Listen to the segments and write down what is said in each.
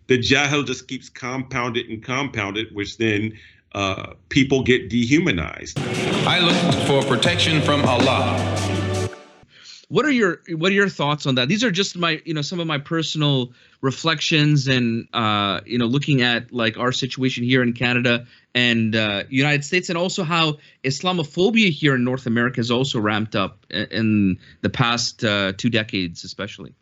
the jahil just keeps compounded, which then people get dehumanized. I look for protection from Allah. What are your thoughts on that? These are just my, some of my personal reflections and, looking at like our situation here in Canada and United States, and also how Islamophobia here in North America has also ramped up in the past 2 decades, especially.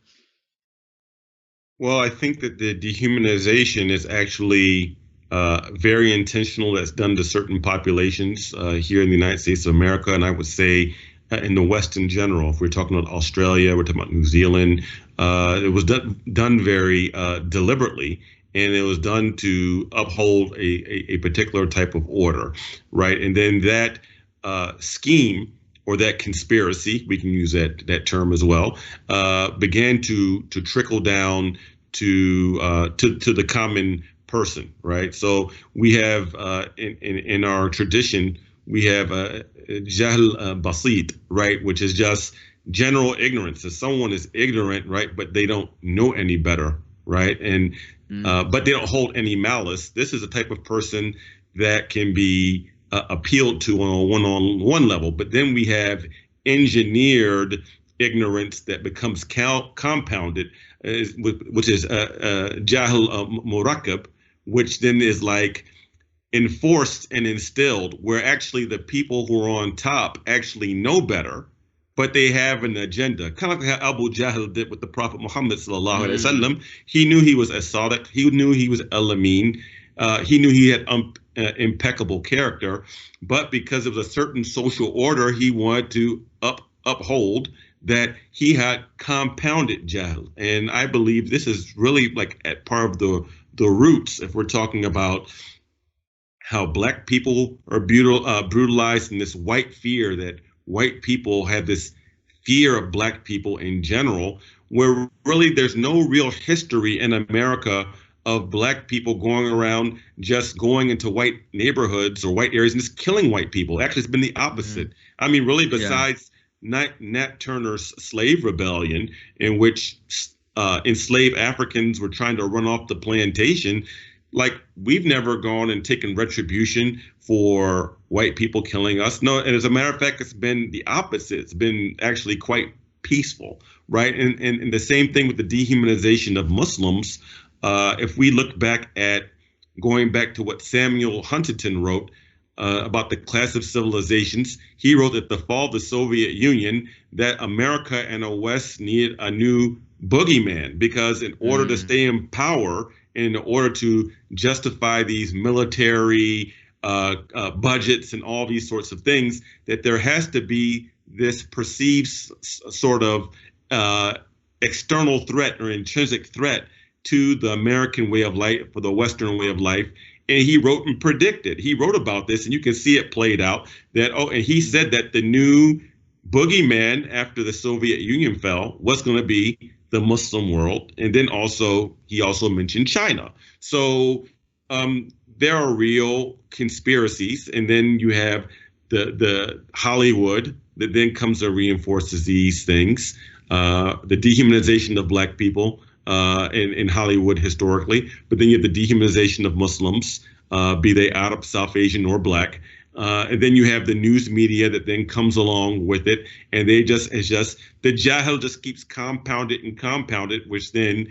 Well, I think that the dehumanization is actually very intentional. That's done to certain populations here in the United States of America, and I would say in the West in general. If we're talking about Australia, we're talking about New Zealand, it was done very deliberately, and it was done to uphold a particular type of order, right? And then that scheme or that conspiracy, we can use that term as well, began to trickle down to the common person, right? So we have in our tradition, we have jahl basit, right, which is just general ignorance. If someone is ignorant, right, but they don't know any better, right, and but they don't hold any malice. This is a type of person that can be appealed to on a one-on-one level. But then we have engineered ignorance that becomes compounded, which is jahl murakkab, which then is like enforced and instilled, where actually the people who are on top actually know better, but they have an agenda. Kind of like how Abu Jahl did with the Prophet Muhammad sallallahu alaihi wasallam. He knew he was a Sadiq. He knew he was al-Amin. He knew he had impeccable character, but because of a certain social order he wanted to uphold, that he had compounded Jahl. And I believe this is really like at part of the roots, if we're talking about how Black people are brutalized, and this white fear that white people have this fear of Black people in general, where really there's no real history in America of Black people going around just going into white neighborhoods or white areas and just killing white people. Actually, it's been the opposite. I mean, really, besides Nat Turner's slave rebellion, in which enslaved Africans were trying to run off the plantation, like, we've never gone and taken retribution for white people killing us. No, and as a matter of fact, it's been the opposite. It's been actually quite peaceful, right? And the same thing with the dehumanization of Muslims. If we look back at going back to what Samuel Huntington wrote about the clash of civilizations, he wrote that the fall of the Soviet Union, that America and the West needed a new boogeyman, because in order to stay in power, in order to justify these military budgets and all these sorts of things, that there has to be this perceived sort of external threat or intrinsic threat to the American way of life, for the Western way of life. And he wrote and predicted. He wrote about this, and you can see it played out. And he said that the new boogeyman after the Soviet Union fell was going to be the Muslim world. And then he also mentioned China. So there are real conspiracies. And then you have the Hollywood that then comes and reinforces these things. The dehumanization of Black people in Hollywood historically, but then you have the dehumanization of Muslims, be they Arab, South Asian, or Black. And then you have the news media that then comes along with it, and the jahil just keeps compounded, which then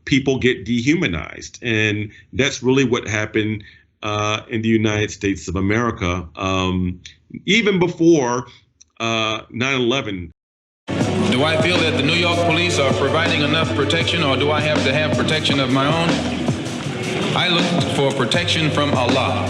people get dehumanized. And that's really what happened in the United States of America, even before 9/11. Do I feel that the New York police are providing enough protection, or do I have to have protection of my own? I look for protection from Allah.